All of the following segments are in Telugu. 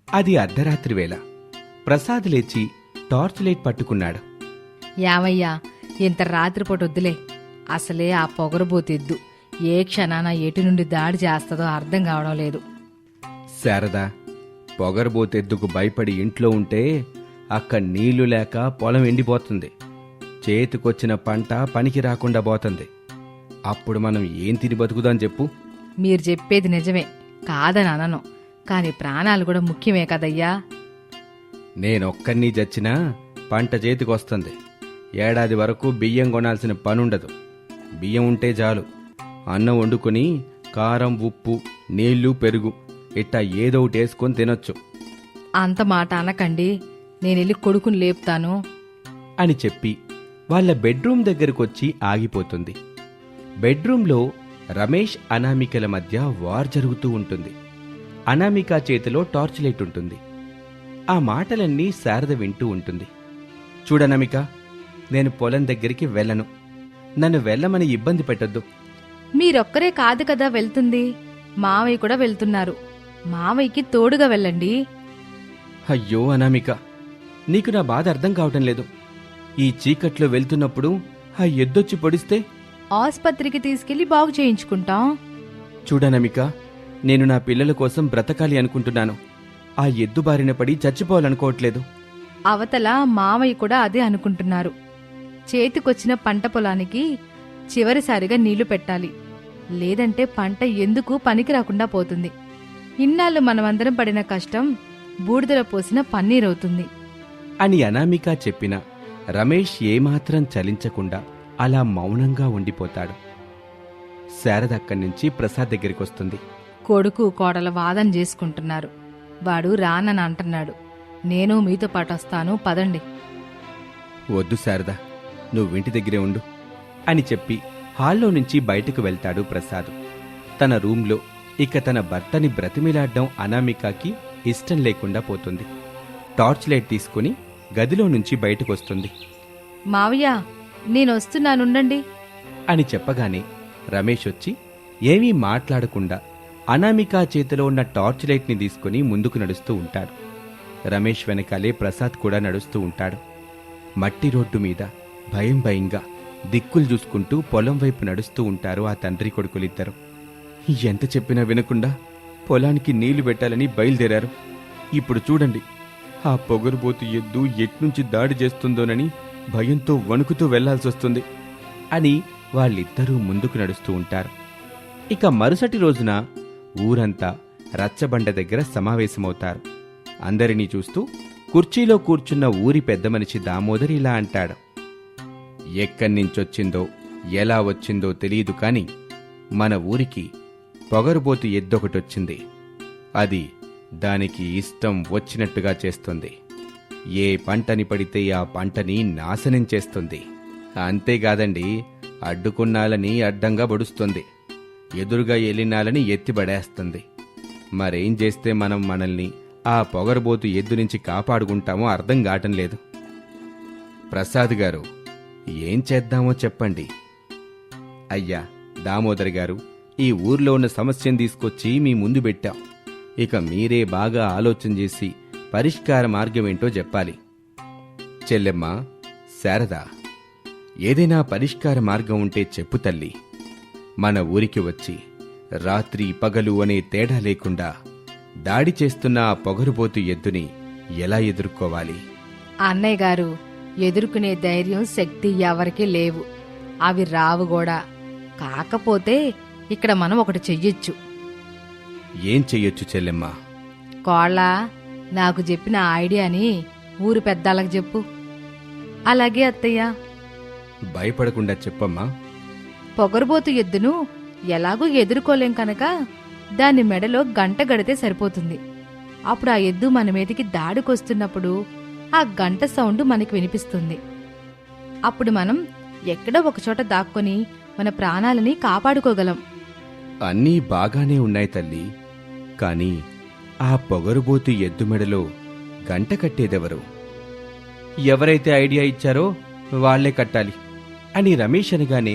అది అర్ధరాత్రి వేళ. ప్రసాద్ లేచి టార్చ్ లైట్ పట్టుకున్నాడు. యావయ్యా, ఇంత రాత్రిపూట వద్దులే. అసలే ఆ పొగరబోతెద్దు ఏ క్షణాన ఎటు నుండి దాడి చేస్తుందో అర్థం కావడం లేదు. శారదా, పొగరబోతెద్దుకు భయపడి ఇంట్లో ఉంటే అక్కడ నీళ్లు లేక పొలం ఎండిపోతుంది. చేతికొచ్చిన పంట పనికి రాకుండా పోతుంది. అప్పుడు మనం ఏం తిని బతుకుదాం చెప్పు? మీరు చెప్పేది నిజమే, కాదని అనను. కాని ప్రాణాలు కూడా ముఖ్యమే కదయ్యా. నేనొక్కన్నీ చచ్చినా పంట చేతికొస్తుంది. ఏడాది వరకు బియ్యం కొనాల్సిన పనుండదు. బియ్యం ఉంటే చాలు. అన్నం వండుకుని కారం, ఉప్పు, నీళ్లు, పెరుగు ఇట్టా ఏదో ఒకటి వేసుకొని తినొచ్చు. అంత మాట అనకండి, నేనెళ్ళి కొడుకుని లేపుతాను అని చెప్పి వాళ్ళ బెడ్రూమ్ దగ్గరకొచ్చి ఆగిపోతుంది. బెడ్రూంలో రమేష్, అనామికల మధ్య వార్ జరుగుతూ ఉంటుంది. అనామిక చేతిలో టార్చ్ లైట్ ఉంటుంది. ఆ మాటలన్నీ శారద వింటూ ఉంటుంది. చూడనామిక, నేను పొలం దగ్గరికి వెళ్ళను. నన్ను వెళ్ళమని ఇబ్బంది పెట్టొద్దు. మీరొక్కరే కాదు కదా వెళ్తుంది, మావయ్య కూడా వెళ్తున్నారు. మావయ్యకి తోడుగా వెళ్ళండి. అయ్యో అనామిక, నీకు నా బాధ అర్థం కావటం లేదు. ఈ చీకట్లో వెళ్తున్నప్పుడు ఆ ఎద్దొచ్చి పొడిస్తే? ఆస్పత్రికి తీసుకెళ్లి బాగు చేయించుకుంటాం. చూడనామిక, నేను నా పిల్లల కోసం బ్రతకాలి అనుకుంటున్నాను. ఆ ఎద్దు బారిన పడి చచ్చిపోవాలనుకోవట్లేదు. అవతల మావయ్య కూడా అదే అనుకుంటున్నారు. చేతికొచ్చిన పంట పొలానికి చివరిసారిగా నీళ్లు పెట్టాలి, లేదంటే పంట ఎందుకు పనికి రాకుండా పోతుంది. ఇన్నాళ్ళు మనమందరం పడిన కష్టం బూడిదలో పోసిన పన్నీరవుతుంది అని అనామిక చెప్పిన రమేష్ ఏమాత్రం చలించకుండా అలా మౌనంగా ఉండిపోతాడు. శారద అక్కడి నుంచి ప్రసాద్ దగ్గరికొస్తుంది. కొడుకు కోడల వాదన చేసుకుంటున్నారు. వాడు రానని అంటున్నాడు. నేను మీతో పాటు వస్తాను, పదండి. వద్దు శారద, నువ్వింటి దగ్గరే ఉండు అని చెప్పి హాల్లో నుంచి బయటకు వెళ్తాడు ప్రసాద్. తన రూంలో ఇక తన భర్తని బ్రతిమిలాడ్డం అనామికకి ఇష్టం లేకుండా పోతుంది. టార్చ్ లైట్ తీసుకుని గదిలో నుంచి బయటకొస్తుంది. మావయ్య, నేనొస్తున్నానుండండి అని చెప్పగానే రమేష్ వచ్చి ఏమీ మాట్లాడకుండా అనామిక చేతిలో ఉన్న టార్చ్ లైట్ని తీసుకుని ముందుకు నడుస్తూ ఉంటాడు. రమేష్ వెనకాలే ప్రసాద్ కూడా నడుస్తూ ఉంటాడు. మట్టి రోడ్డు మీద భయం భయంగా దిక్కులు చూసుకుంటూ పొలం వైపు నడుస్తూ ఉంటారు ఆ తండ్రి కొడుకులిద్దరు. ఎంత చెప్పినా వినకుండా పొలానికి నీళ్లు పెట్టాలని బయలుదేరారు. ఇప్పుడు చూడండి, ఆ పొగరుబోతు ఎద్దు ఎట్నుంచి దాడి చేస్తుందోనని భయంతో వణుకుతూ వెళ్లాల్సొస్తుంది అని వాళ్ళిద్దరూ ముందుకు నడుస్తూ ఉంటారు. ఇక మరుసటి రోజున ఊరంతా రచ్చబండ దగ్గర సమావేశమవుతారు. అందరినీ చూస్తూ కుర్చీలో కూర్చున్న ఊరి పెద్ద మనిషి దామోదర్ ఇలా అంటాడు. ఎక్కడ్నించొచ్చిందో ఎలా వచ్చిందో తెలీదు కాని మన ఊరికి పొగరుబోతు ఎద్దొకటొచ్చింది. అది దానికి ఇష్టం వచ్చినట్టుగా చేస్తుంది. ఏ పంటని పడితే ఆ పంటని నాశనం చేస్తుంది. అంతేకాదండి, అడ్డుకున్నాలని అడ్డంగా బడుస్తుంది, ఎదురుగా ఎలినాలని ఎత్తిబడేస్తుంది. మరేం చేస్తే మనం మనల్ని ఆ పొగరబోతు ఎద్దు నుంచి కాపాడుకుంటామో అర్థం కావటం లేదు. ప్రసాద్ గారు, ఏం చేద్దామో చెప్పండి. అయ్యా దామోదర్ గారు, ఈ ఊర్లో ఉన్న సమస్యను తీసుకొచ్చి మీ ముందు పెట్టాం. ఇక మీరే బాగా ఆలోచన చేసి పరిష్కార మార్గమేంటో చెప్పాలి. చెల్లెమ్మ, శారదా, ఏదైనా పరిష్కార మార్గం ఉంటే చెప్పు తల్లి. మన ఊరికి వచ్చి రాత్రి పగలు అనే తేడా లేకుండా దాడి చేస్తున్న ఆ పొగరుబోతు ఎద్దుని ఎలా ఎదుర్కోవాలి? అన్నయ్య గారు, ఎదుర్కొనే ధైర్యం, శక్తి ఎవరికీ లేవు. అవి రావు కూడా. కాకపోతే ఇక్కడ మనం ఒకటి చెయ్యొచ్చు. ఏం చెయ్యొచ్చు చెల్లెమ్మ? కోళ్ళ, నాకు చెప్పిన ఐడియాని ఊరి పెద్దాలకు చెప్పు. అలాగే అత్తయ్య. భయపడకుండా చెప్పమ్మా. పొగరుబోతు ఎద్దును ఎలాగూ ఎదుర్కోలేం కనుక దాని మెడలో గంట గడితే సరిపోతుంది. అప్పుడు ఆ ఎద్దు మన మీదకి దాడికొస్తున్నప్పుడు ఆ గంట సౌండ్ మనకి వినిపిస్తుంది. అప్పుడు మనం ఎక్కడో ఒకచోట దాక్కొని మన ప్రాణాలని కాపాడుకోగలం. అన్నీ బాగానే ఉన్నాయి తల్లి, కాని ఆ పొగరుబోతు ఎద్దు మెడలో గంట కట్టేదెవరు? ఎవరైతే ఐడియా ఇచ్చారో వాళ్లే కట్టాలి అని రమేష్ అనగానే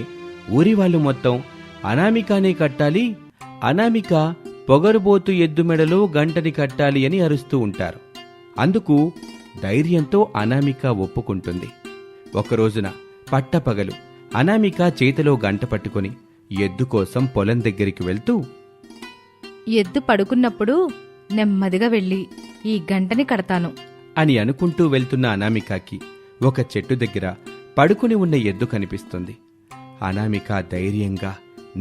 ఊరివాళ్లు మొత్తం అనామికానే కట్టాలి, అనామిక పొగరుబోతు ఎద్దు మెడలో గంటని కట్టాలి అని అరుస్తూ ఉంటారు. అందుకు ధైర్యంతో అనామిక ఒప్పుకుంటుంది. ఒకరోజున పట్టపగలు అనామిక చేతిలో గంట పట్టుకుని ఎద్దు కోసం పొలం దగ్గరికి వెళ్తూ, ఎద్దు పడుకున్నప్పుడు నెమ్మదిగా వెళ్ళి ఈ గంటని కడతాను అని అనుకుంటూ వెళ్తున్న అనామికకి ఒక చెట్టు దగ్గర పడుకుని ఉన్న ఎద్దు కనిపిస్తుంది. అనామిక ధైర్యంగా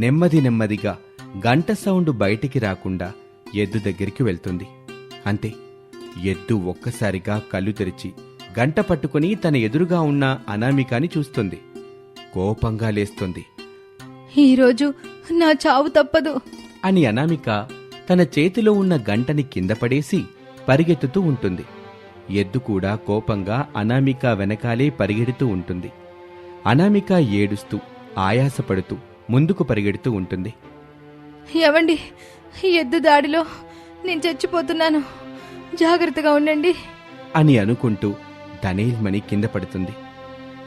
నెమ్మదిగా గంట సౌండ్ బయటికి రాకుండా ఎద్దు దగ్గరికి వెళ్తుంది. అంతే, ఎద్దు ఒక్కసారిగా కళ్ళు తెరిచి గంట పట్టుకుని తన ఎదురుగా ఉన్న అనామికాని చూస్తుంది. కోపంగా లేస్తుంది. ఈరోజు నా చావు తప్పదు అని అనామిక తన చేతిలో ఉన్న గంటని కింద పడేసి పరిగెత్తుతూ ఉంటుంది. ఎద్దు కూడా కోపంగా అనామిక వెనకాలే పరిగెడుతూ ఉంటుంది. అనామిక ఏడుస్తూ ఆయాసపడుతూ ముందుకు పరిగెడుతూ ఉంటుంది. ఏవండి, ఎద్దు దాడిలో నేను చచ్చిపోతున్నాను, జాగ్రత్తగా ఉండండి అని అనుకుంటూ ధనేల్మని కింద పడుతుంది.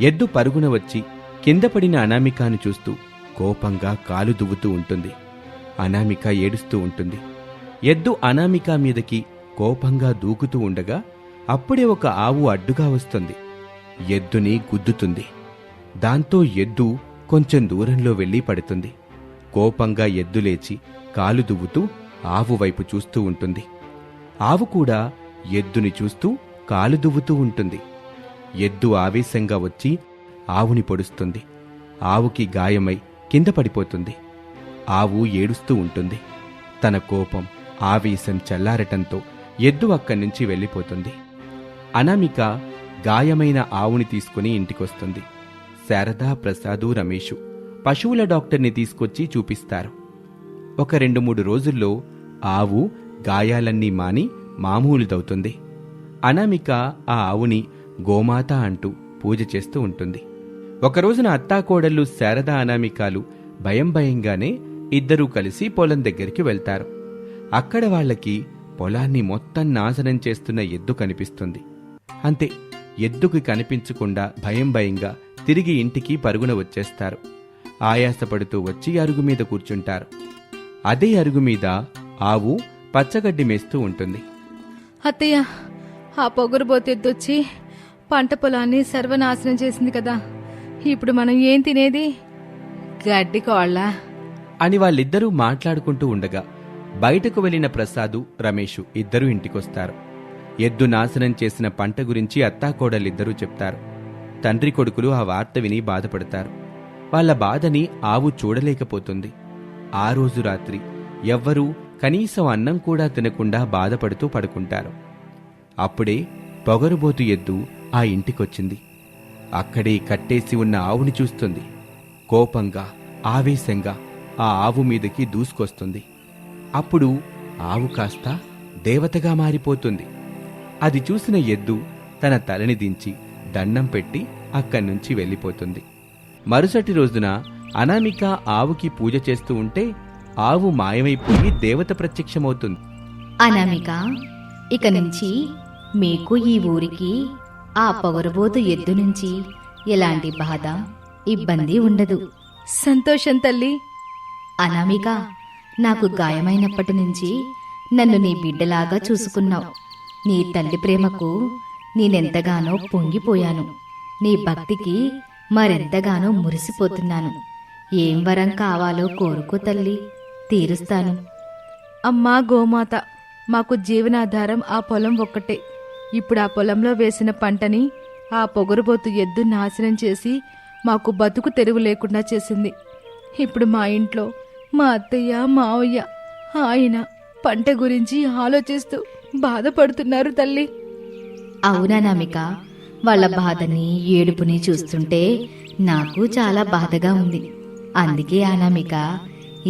ఎద్దు పరుగున వచ్చి కింద పడిన అనామికాను చూస్తూ కోపంగా కాలు దువ్వుతూ ఉంటుంది. అనామిక ఏడుస్తూ ఉంటుంది. ఎద్దు అనామిక మీదకి కోపంగా దూకుతూ ఉండగా అప్పుడే ఒక ఆవు అడ్డుగా వస్తుంది. ఎద్దుని గుద్దుతుంది. దాంతో ఎద్దు కొంచెం దూరంలో వెళ్ళి పడుతుంది. కోపంగా ఎద్దు లేచి కాలు దువ్వుతూ ఆవు వైపు చూస్తూ ఉంటుంది. ఆవు కూడా ఎద్దుని చూస్తూ కాలు దువ్వుతూ ఉంటుంది. ఎద్దు ఆవేశంగా వచ్చి ఆవుని పొడుస్తుంది. ఆవుకి గాయమై కింద పడిపోతుంది. ఆవు ఏడుస్తూ ఉంటుంది. తన కోపం, ఆవేశం చల్లారటంతో ఎద్దు అక్కడి నుంచి వెళ్ళిపోతుంది. అనామిక గాయమైన ఆవుని తీసుకుని ఇంటికొస్తుంది. శారదా, ప్రసాదు, రమేషు పశువుల డాక్టర్ని తీసుకొచ్చి చూపిస్తారు. ఒక 2-3 రోజుల్లో ఆవు గాయాలన్నీ మాని మామూలుదవుతుంది. అనామిక ఆ ఆవుని గోమాత అంటూ పూజ చేస్తూ ఉంటుంది. ఒకరోజున అత్తాకోడళ్ళు శారదా, అనామికాలు భయంగానే ఇద్దరూ కలిసి పొలం దగ్గరికి వెళ్తారు. అక్కడ వాళ్ళకి పొలాన్ని మొత్తం నాశనం చేస్తున్న ఎద్దు కనిపిస్తుంది. అంతే, ఎద్దుకి కనిపించకుండా భయంగా తిరిగి ఇంటికి పరుగున వచ్చేస్తారు. ఆయాసపడుతూ వచ్చి అరుగు మీద కూర్చుంటారు. అదే అరుగు మీద ఆవు పచ్చగడ్డి మేస్తూ ఉంటుంది. అత్తయ్య, ఆ పొగరుబోతెద్దొచ్చి పంట పొలాన్ని సర్వనాశనం చేసింది కదా, ఇప్పుడు మనం ఏం తినేది? గడ్డి కోళ్ళ అని వాళ్ళిద్దరూ మాట్లాడుకుంటూ ఉండగా బయటకు వెళ్లిన ప్రసాదు, రమేషు ఇద్దరూ ఇంటికొస్తారు. ఎద్దు నాశనం చేసిన పంట గురించి అత్తాకోడలిద్దరూ చెప్తారు. తండ్రి కొడుకులు ఆ వార్త విని బాధపడతారు. వాళ్ళ బాధని ఆవు చూడలేకపోతుంది. ఆ రోజు రాత్రి ఎవ్వరూ కనీసం అన్నం కూడా తినకుండా బాధపడుతూ పడుకుంటారు. అప్పుడే పొగరుబోతు ఎద్దు ఆ ఇంటికొచ్చింది. అక్కడే కట్టేసి ఉన్న ఆవుని చూస్తుంది. కోపంగా, ఆవేశంగా ఆ ఆవు మీదకి దూసుకొస్తుంది. అప్పుడు ఆవు కాస్త దేవతగా మారిపోతుంది. అది చూసిన ఎద్దు తన తలని దించి దండం పెట్టి అక్కడ్నుంచి వెళ్ళిపోతుంది. మరుసటి రోజున అనామిక ఆవుకి పూజ చేస్తూ ఉంటే ఆవు మాయమైపోయి దేవత ప్రత్యక్షమవుతుంది. అనామిక, ఇక నుంచి మీకు ఈ ఊరికి ఆ పొగరుబోతు ఎద్దు నుంచి ఎలాంటి బాధ, ఇబ్బంది ఉండదు. సంతోషం తల్లి. అనామిక, నాకు గాయమైనప్పటి నుంచి నన్ను నీ బిడ్డలాగా చూసుకున్నావు. నీ తల్లి ప్రేమకు నేనెంతగానో పొంగిపోయాను. నీ భక్తికి మరెంతగానో మురిసిపోతున్నాను. ఏం వరం కావాలో కోరుకో తల్లి, తీరుస్తాను. అమ్మా గోమాత, మాకు జీవనాధారం ఆ పొలం ఒక్కటే. ఇప్పుడు ఆ పొలంలో వేసిన పంటని ఆ పొగరుబోతు ఎద్దు నాశనం చేసి మాకు బతుకు తెరువు లేకుండా చేసింది. ఇప్పుడు మా ఇంట్లో మా అత్తయ్య, మావయ్య ఆయన పంట గురించి ఆలోచిస్తూ బాధపడుతున్నారు తల్లి. అవుననామిక, వాళ్ళ బాధని, ఏడుపుని చూస్తుంటే నాకు చాలా బాధగా ఉంది. అందుకే అనామిక,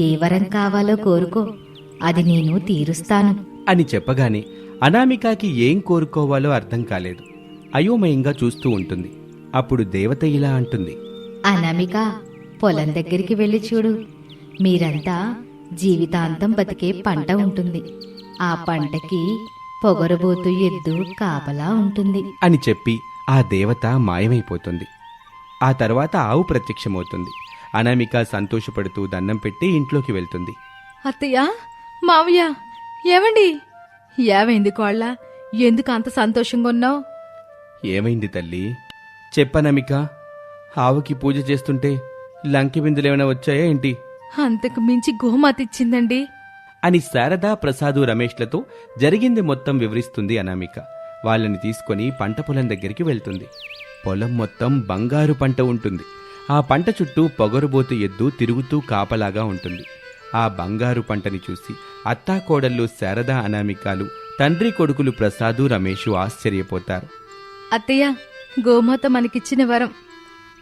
ఏ వరం కావాలో కోరుకో, అది నేను తీరుస్తాను అని చెప్పగానే అనామికకి ఏం కోరుకోవాలో అర్థం కాలేదు. అయోమయంగా చూస్తూ ఉంటుంది. అప్పుడు దేవత ఇలా అంటుంది. అనామిక, పొలం దగ్గరికి వెళ్ళి చూడు. మీరంతా జీవితాంతం బతికే పంట ఉంటుంది. ఆ పంటకి పొగరబోతు ఎద్దు కాపలా ఉంటుంది అని చెప్పి ఆ దేవత మాయమైపోతుంది. ఆ తర్వాత ఆవు ప్రత్యక్షమవుతుంది. అనామిక సంతోషపడుతూ దండం పెట్టి ఇంట్లోకి వెళ్తుంది. అత్తయ్య, మావయ్య ఏమండి? ఏమైంది కోళ్ళ? ఎందుకు అంత సంతోషంగా ఉన్నావు? ఏమైంది తల్లి? చెప్పనమిక, ఆవుకి పూజ చేస్తుంటే లంకి బిందులేమైనా వచ్చాయా ఏంటి అంతకు మించి గోమాత ఇచ్చిందండి. అని శారదా, ప్రసాదు, రమేష్లతో జరిగింది మొత్తం వివరిస్తుంది అనామిక. వాళ్ళని తీసుకొని పంట పొలం దగ్గరికి వెళ్తుంది. పొలం మొత్తం బంగారు పంట ఉంటుంది. ఆ పంట చుట్టూ పొగరుబోతు ఎద్దు తిరుగుతూ కాపలాగా ఉంటుంది. ఆ బంగారు పంటని చూసి అత్తాకోడళ్ళు శారదా, అనామికాలు, తండ్రి కొడుకులు ప్రసాదు, రమేషు ఆశ్చర్యపోతారు. అత్తయ్య, గోమాత మనకిచ్చిన వరం.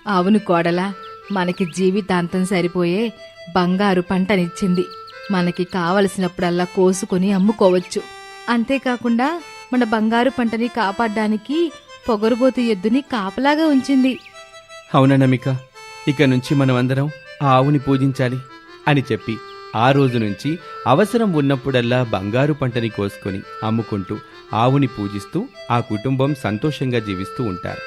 అవును కోడలా, మనకి జీవితాంతం సరిపోయే బంగారు పంటనిచ్చింది. మనకి కావలసినప్పుడల్లా కోసుకొని అమ్ముకోవచ్చు. అంతేకాకుండా మన బంగారు పంటని కాపాడ్డానికి పొగరుబోతు ఎద్దుని కాపలాగా ఉంచింది. అవుననమిక, ఇక నుంచి మనమందరం ఆ ఆవుని పూజించాలి అని చెప్పి ఆ రోజు నుంచి అవసరం ఉన్నప్పుడల్లా బంగారు పంటని కోసుకొని అమ్ముకుంటూ ఆవుని పూజిస్తూ ఆ కుటుంబం సంతోషంగా జీవిస్తూ ఉంటారు.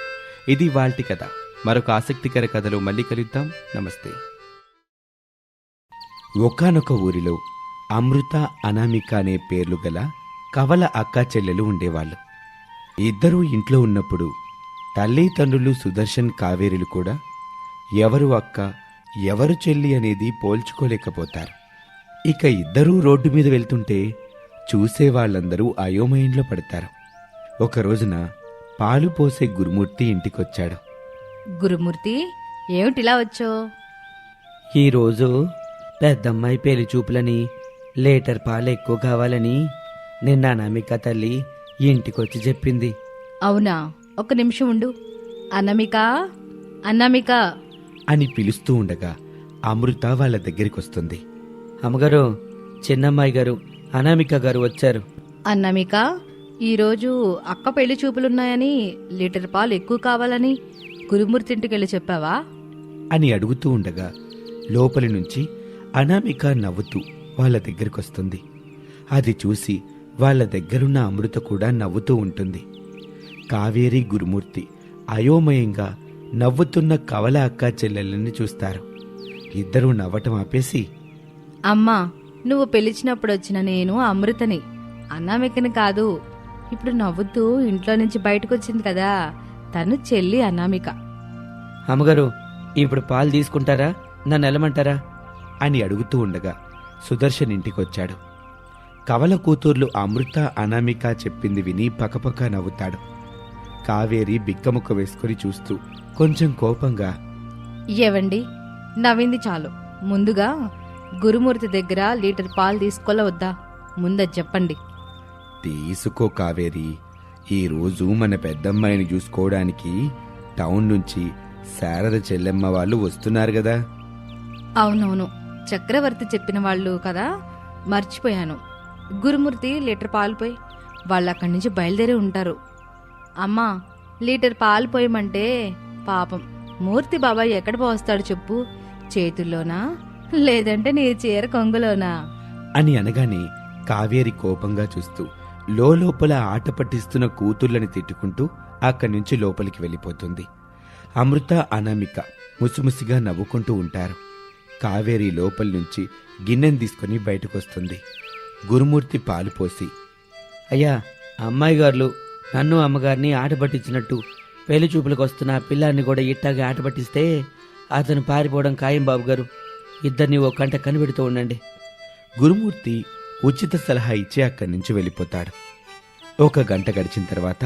ఇది వాల్టి కథ. మరొక ఆసక్తికర కథలో మళ్ళీ కలుద్దాం. నమస్తే. ఒకానొక ఊరిలో అమృత, అనామిక అనే పేర్లు గల కవల అక్కా చెల్లెలు ఉండేవాళ్ళు. ఇద్దరూ ఇంట్లో ఉన్నప్పుడు తల్లిదండ్రులు సుదర్శన్, కావేరీలు కూడా ఎవరు అక్క ఎవరు చెల్లి అనేది పోల్చుకోలేకపోతారు. ఇక ఇద్దరూ రోడ్డు మీద వెళ్తుంటే చూసేవాళ్లందరూ అయోమయంలో పడతారు. ఒక రోజున పాలు పోసే గురుమూర్తి ఇంటికొచ్చాడు. గురుమూర్తి, ఏమిటిలా వచ్చో? ఈరోజు పెద్దమ్మాయి పెళ్లి చూపులని, లీటర్ పాలు ఎక్కువ కావాలని నిన్న అనామిక తల్లి ఇంటికొచ్చి చెప్పింది. అవునా? ఒక్క నిమిషం ఉండు. అనామిక, అనామిక అని పిలుస్తూ ఉండగా అమృత వాళ్ళ దగ్గరికొస్తుంది. అమ్మగారు, చిన్నమ్మాయి గారు, అనామిక గారు వచ్చారు. అనామిక, ఈరోజు అక్క పెళ్లి చూపులున్నాయని, లీటర్ పాలు ఎక్కువ కావాలని గురుమూర్తి ఇంటికెళ్ళి చెప్పావా అని అడుగుతూ ఉండగా లోపలి నుంచి అనామిక నవ్వుతూ వాళ్ళ దగ్గరికొస్తుంది. అది చూసి వాళ్ళ దగ్గరున్న అమృత కూడా నవ్వుతూ ఉంటుంది. కావేరి, గురుమూర్తి అయోమయంగా నవ్వుతున్న కవల అక్కా చెల్లెళ్ళని చూస్తారు. ఇద్దరూ నవ్వటం ఆపేసి, అమ్మా, నువ్వు పిలిచినప్పుడు వచ్చిన నేను అమృతని, అనామికని కాదు. ఇప్పుడు నవ్వుతూ ఇంట్లో నుంచి బయటకొచ్చింది కదా, తను చెల్లి అనామిక. అమ్మగారు, ఇప్పుడు పాలు తీసుకుంటారా, నన్ను వెళ్ళమంటారా అని అడుగుతూ ఉండగా సుదర్శన్ ఇంటికొచ్చాడు. కవల కూతుర్లు అమృత, అనామిక చెప్పింది విని పకపక నవ్వుతాడు. కావేరి బిక్కముక్క వేసుకుని చూస్తూ కొంచెం కోపంగా, ఏవండి, నవ్వింది చాలు. ముందుగా గురుమూర్తి దగ్గర లీటర్ పాలు తీసుకోలే వద్దా? ముందే చెప్పండి. తీసుకో కావేరి, ఈరోజు మన పెద్దమ్మాయిని చూసుకోవడానికి టౌన్ నుంచి శారద చెల్లెమ్మ వాళ్ళు వస్తున్నారు కదా. అవునవును, చక్రవర్తి చెప్పిన వాళ్ళు కదా, మర్చిపోయాను. గురుమూర్తి లీటర్ పాలు పోయి, వాళ్ళు అక్కడి నుంచి బయలుదేరి ఉంటారు. అమ్మా, లీటర్ పాలు పోయమంటే పాపం మూర్తి బాబాయ్ ఎక్కడ పోస్తాడు చెప్పు? చేతుల్లోనా, లేదంటే నీ చీర కొంగులోనా అని అనగానే కావేరి కోపంగా చూస్తూ లోపల ఆట పట్టిస్తున్న కూతుర్లని తిట్టుకుంటూ అక్కడి నుంచి లోపలికి వెళ్ళిపోతుంది. అమృత, అనామిక ముసిముసిగా నవ్వుకుంటూ ఉంటారు. కావేరి లోపలి నుంచి గిన్నెను తీసుకుని బయటకొస్తుంది. గురుమూర్తి పాలు పోసి, అయ్యా, అమ్మాయి గారు నన్ను అమ్మగారిని ఆట పట్టించినట్టు పెళ్లి చూపులకు వస్తున్న పిల్లాన్ని కూడా ఇట్టాగే ఆట పట్టిస్తే అతను పారిపోవడం ఖాయం బాబు గారు. ఇద్దరిని ఓ కంట కనిపెడుతూ ఉండండి. గురుమూర్తి ఉచిత సలహా ఇచ్చి అక్కడి నుంచి వెళ్ళిపోతాడు. ఒక గంట గడిచిన తర్వాత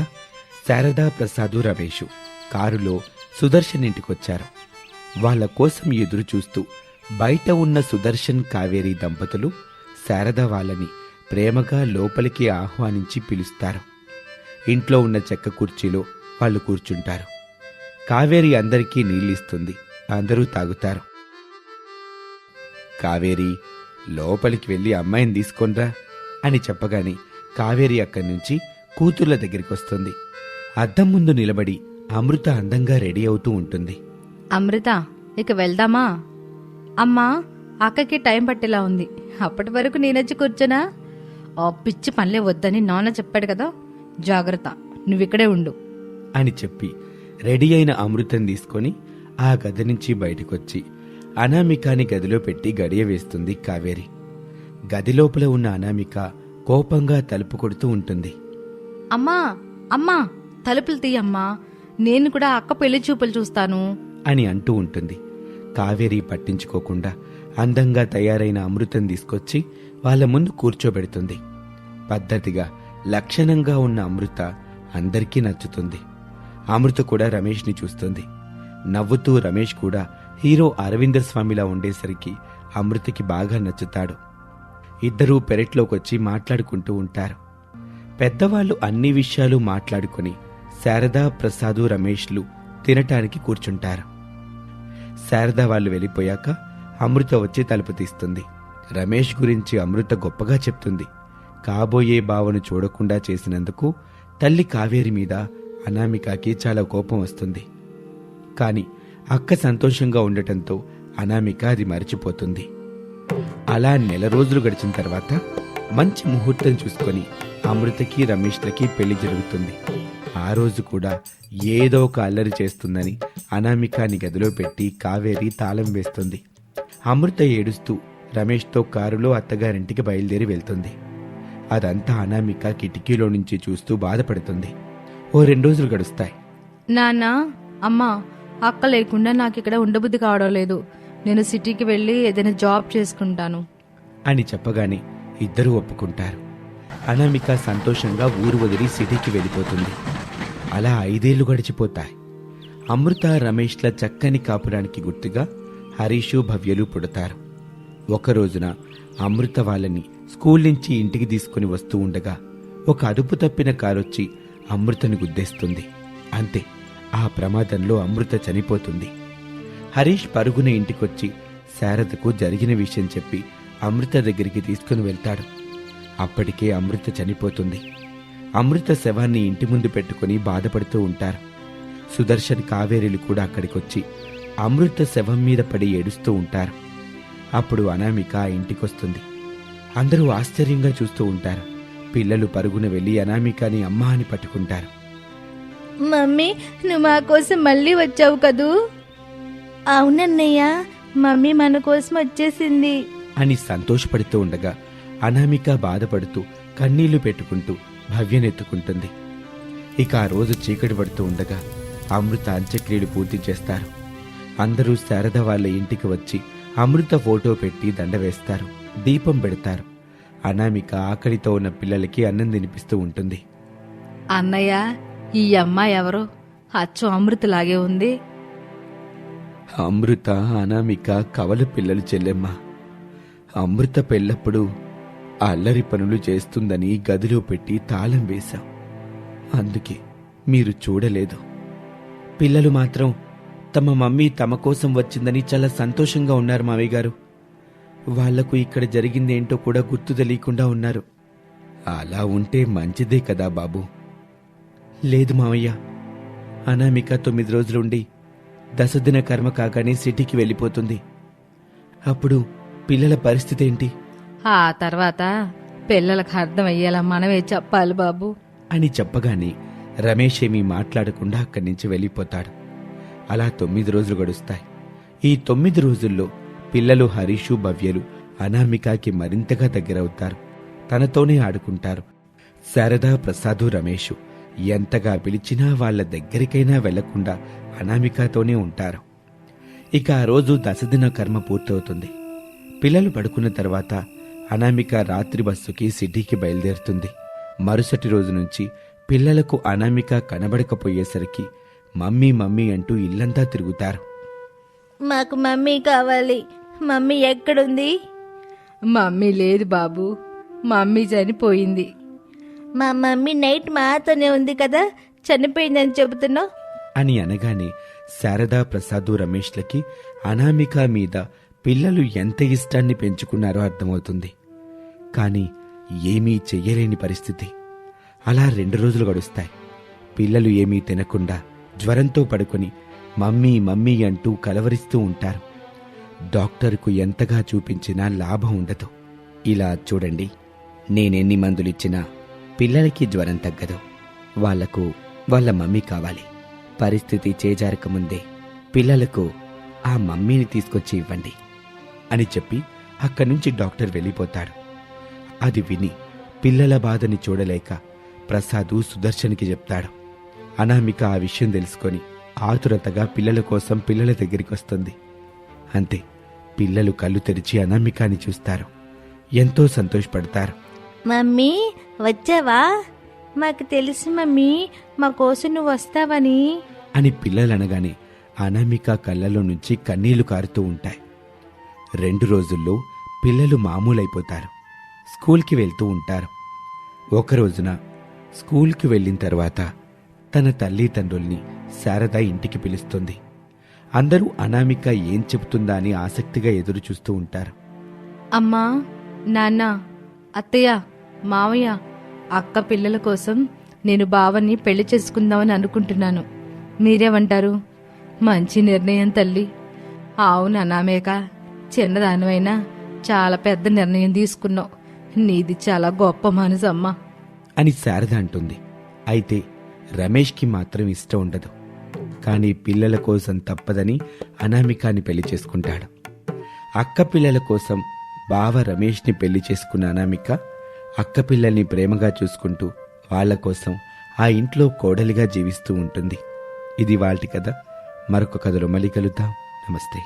శారదా, ప్రసాదు, రమేషు కారులో సుదర్శన్ ఇంటికొచ్చారు. వాళ్ళ కోసం ఎదురు చూస్తూ బయట ఉన్న సుదర్శన్, కావేరి దంపతులు శారద వాళ్ళని ప్రేమగా లోపలికి ఆహ్వానించి పిలుస్తారు. ఇంట్లో ఉన్న చెక్క కుర్చీలో వాళ్ళు కూర్చుంటారు. కావేరి అందరికీ నీళ్ళిస్తుంది. అందరూ తాగుతారు. కావేరి, లోపలికి వెళ్ళి అమ్మాయిని తీసుకొనిరా అని చెప్పగానే కావేరి అక్కడి నుంచి కూతుర్ల దగ్గరికొస్తుంది. అద్దం ముందు నిలబడి అమృత అందంగా రెడీ అవుతూ ఉంటుంది. అమృత, ఇక వెళ్దామా? అమ్మా, అక్కకి టైం పట్టేలా ఉంది. అప్పటి వరకు నేనొచ్చి కూర్చోనా? ఆ పిచ్చి పనులే వద్దని నాన్న చెప్పాడు కదా, జాగ్రత్త, నువ్విక్కడే ఉండు అని చెప్పి రెడీ అయిన అమృతం తీసుకొని ఆ గది నుంచి బయటకొచ్చి అనామికాని గదిలో పెట్టి గడియ వేస్తుంది కావేరి. గదిలోపల ఉన్న అనామిక కోపంగా తలుపు కొడుతూ ఉంటుంది. అమ్మా అమ్మా తలుపులు తీయమ్మా, నేను కూడా అక్క పెళ్లి చూపులు చూస్తాను అని అంటూ ఉంటుంది. కావేరి పట్టించుకోకుండా అందంగా తయారైన అమృతం తీసుకొచ్చి వాళ్ళ ముందు కూర్చోబెడుతుంది. పద్ధతిగా లక్షణంగా ఉన్న అమృత అందరికీ నచ్చుతుంది. అమృత కూడా రమేష్ని చూస్తుంది. నవ్వుతూ రమేష్ కూడా హీరో అరవింద స్వామిలా ఉండేసరికి అమృతకి బాగా నచ్చుతాడు. ఇద్దరూ పెరట్లోకొచ్చి మాట్లాడుకుంటూ ఉంటారు. పెద్దవాళ్ళు అన్ని విషయాలు మాట్లాడుకుని శారదా, ప్రసాదు, రమేష్లు తినటానికి కూర్చుంటారు. శారదా వాళ్ళు వెళ్ళిపోయాక అమృత వచ్చి తలుపు తీస్తుంది. రమేష్ గురించి అమృత గొప్పగా చెప్తుంది. కాబోయే బావను చూడకుండా చేసినందుకు తల్లి కావేరి మీద అనామికకి చాలా కోపం వస్తుంది. కాని అక్క సంతోషంగా ఉండటంతో అనామిక అది మర్చిపోతుంది. అలా నెల రోజులు గడిచిన తర్వాత మంచి ముహూర్తం చూసుకొని అమృతకి రమేష్లకి పెళ్లి జరుగుతుంది. ఆ రోజు కూడా ఏదో ఒక అల్లరి చేస్తుందని అనామికాని గదిలో పెట్టి కావేరి తాళం వేస్తుంది. అమృత ఏడుస్తూ రమేష్తో కారులో అత్తగారింటికి బయలుదేరి వెళ్తుంది. అదంతా అనామిక కిటికీలో నుంచి చూస్తూ బాధపడుతుంది. ఓ 2 రోజులు గడుస్తాయి. నాన్న అమ్మా, అక్క లేకుండా నాకు ఇక్కడ ఉండబుద్ధి కావడం లేదు. నేను సిటీకి వెళ్ళి ఏదైనా జాబ్ చేసుకుంటాను అని చెప్పగానే ఇద్దరూ ఒప్పుకుంటారు. అనామిక సంతోషంగా ఊరు వదిలి సిటీకి వెళ్ళిపోతుంది. అలా 5 ఏళ్లు గడిచిపోతాయి. అమృత, రమేష్ల చక్కని కాపురానికి గుర్తుగా హరీషు, భవ్యలు పుడతారు. ఒక రోజున అమృత వాళ్ళని స్కూల్ నుంచి ఇంటికి తీసుకుని వస్తూ ఉండగా ఒక అదుపు తప్పిన కారొచ్చి అమృతని గుద్దేస్తుంది. అంతే, ఆ ప్రమాదంలో అమృత చనిపోతుంది. హరీష్ పరుగున ఇంటికొచ్చి శారదకు జరిగిన విషయం చెప్పి అమృత దగ్గరికి తీసుకుని వెళ్తాడు. అప్పటికే అమృత చనిపోతుంది. అమృత శవాన్ని ఇంటి ముందు పెట్టుకుని బాధపడుతూ ఉంటారు. సుదర్శన్, కావేరీలు కూడా అక్కడికొచ్చి అమృత శవం మీద పడి ఏడుస్తూ ఉంటారు. అప్పుడు అనామిక ఇంటికొస్తుంది. అందరూ ఆశ్చర్యంగా చూస్తూ ఉంటారు. పిల్లలు పరుగున వెళ్లి అనామికని అమ్మా అని పట్టుకుంటారు. మమ్మీ, నువ్వు మా కోసం మళ్ళీ వచ్చావు కదూ? అవునన్నయ్య, మమ్మీ మన కోసం వచ్చేసింది అని సంతోషపడుతూ ఉండగా అనామిక బాధపడుతూ కన్నీళ్లు పెట్టుకుంటూ భవ్యనెత్తుకుంటుంది. ఇక ఆ రోజు చీకటి పడుతూ ఉండగా అమృత అంత్యక్రియలు పూర్తి చేస్తారు. అందరూ శారద వాళ్ళ ఇంటికి వచ్చి అమృత ఫోటో పెట్టి దండ వేస్తారు, దీపం పెడతారు. అనామిక ఆకలితో ఉన్న పిల్లలకి అన్నం తినిపిస్తూ ఉంటుంది. అన్నయ్య, ఈ అమ్మాయి ఎవరో అచ్చు అమృతలాగే ఉంది. అమృత, అనామిక కవల పిల్లలు చెల్లెమ్మ. అమృత పెళ్ళప్పుడు అల్లరి పనులు చేస్తుందని గదిలో పెట్టి తాళం వేశాం. అందుకే మీరు చూడలేదు. పిల్లలు మాత్రం తమ మమ్మీ తమ కోసం వచ్చిందని చాలా సంతోషంగా ఉన్నారు మావయ్య గారు. వాళ్లకు ఇక్కడ జరిగిందేంటో కూడా గుర్తు తెలియకుండా ఉన్నారు. అలా ఉంటే మంచిదే కదా బాబు. లేదు మావయ్య, అనామిక 9 రోజులుండి దశదిన కర్మ కాగానే సిటీకి వెళ్ళిపోతుంది. అప్పుడు పిల్లల పరిస్థితి ఏంటి ఆ తర్వాత పిల్లలకు అర్థమయ్యేలా మనమే చెప్పాలి బాబు అని చెప్పగానే రమేష్ ఏమీ మాట్లాడకుండా అక్కడి నుంచి వెళ్ళిపోతాడు. అలా 9 రోజులు గడుస్తాయి. ఈ 9 రోజుల్లో పిల్లలు హరీషు, భవ్యలు అనామికకి మరింతగా దగ్గరవుతారు. తనతోనే ఆడుకుంటారు. శారదా, ప్రసాదు, రమేషు ఎంతగా పిలిచినా వాళ్ల దగ్గరికైనా వెళ్లకుండా అనామికతోనే ఉంటారు. ఇక ఆ రోజు దశదిన కర్మ పూర్తవుతుంది. పిల్లలు పడుకున్న తర్వాత అనామిక రాత్రి బస్సుకి సిటీకి బయలుదేరుతుంది. మరుసటి రోజు నుంచి పిల్లలకు అనామిక కనబడకపోయేసరికి మమ్మీ మమ్మీ అంటూ ఇల్లంతా తిరుగుతారు. మాకు మమ్మీ కావాలి, మమ్మీ ఎక్కడుంది? మమ్మీ లేదు బాబు, మమ్మీ చనిపోయింది. మా మమ్మీ నైట్ మాతోనే ఉంది కదా, చనిపోయిందని చెబుతున్నావు అని అనగానే శారదా, ప్రసాదు, రమేష్లకి అనామిక మీద పిల్లలు ఎంత ఇష్టాన్ని పెంచుకున్నారో అర్థమవుతుంది. కాని ఏమీ చెయ్యలేని పరిస్థితి. అలా 2 రోజులు గడుస్తాయి. పిల్లలు ఏమీ తినకుండా జ్వరంతో పడుకొని మమ్మీ మమ్మీ అంటూ కలవరిస్తూ ఉంటారు. డాక్టర్కు ఎంతగా చూపించినా లాభం ఉండదు. ఇలా చూడండి, నేనెన్ని మందులిచ్చినా పిల్లలకి జ్వరం తగ్గదు. వాళ్లకు వాళ్ళ మమ్మీ కావాలి. పరిస్థితి చేజారకముందే పిల్లలకు ఆ మమ్మీని తీసుకొచ్చి ఇవ్వండి అని చెప్పి అక్కడి నుంచి డాక్టర్ వెళ్ళిపోతాడు. అది విని పిల్లల బాధని చూడలేక ప్రసాదు సుదర్శన్కి చెప్తాడు. అనామిక ఆ విషయం తెలుసుకొని ఆతురతగా పిల్లల కోసం పిల్లల దగ్గరికి వస్తుంది. అంతే, పిల్లలు కళ్ళు తెరిచి అనామికాని చూస్తారు. ఎంతో సంతోషపడతారు. మమ్మీ వచ్చావా? మాకు తెలుసు మమ్మీ, మా కోసం నువ్వు వస్తావని అని పిల్లలనగానే అనామిక కళ్ళలో నుంచి కన్నీళ్లు కారుతూ ఉంటాయి. 2 రోజుల్లో పిల్లలు మామూలైపోతారు. స్కూల్కి వెళ్తూ ఉంటారు. ఒక రోజున స్కూల్కి వెళ్ళిన తర్వాత తన తల్లిదండ్రుల్ని శారద ఇంటికి పిలుస్తుంది. అందరూ అనామిక ఏం చెబుతుందా అని ఆసక్తిగా ఎదురు చూస్తూ ఉంటారు. అమ్మా, నాన్న, అత్తయ్య, మావయ్య, అక్క పిల్లల కోసం నేను బావని పెళ్లి చేసుకుందామని అనుకుంటున్నాను. మీరేమంటారు? మంచి నిర్ణయం తల్లి. అవును అనామేక, చిన్నదానివైనా చాలా పెద్ద నిర్ణయం తీసుకున్నావు. నీది చాలా గొప్ప మనసు అమ్మా అని శారద అంటుంది. అయితే రమేష్కి మాత్రం ఇష్టం ఉండదు. కానీ పిల్లల కోసం తప్పదని అనామికాని పెళ్లి చేసుకుంటాడు. అక్క పిల్లల కోసం బావ రమేష్ని పెళ్లి చేసుకున్న అనామిక అక్క పిల్లల్ని ప్రేమగా చూసుకుంటూ వాళ్ల కోసం ఆ ఇంట్లో కోడలిగా జీవిస్తూ ఉంటుంది. ఇది వాల్టి కథ. మరొక కథలో మళ్ళీ కలుద్దాం. నమస్తే.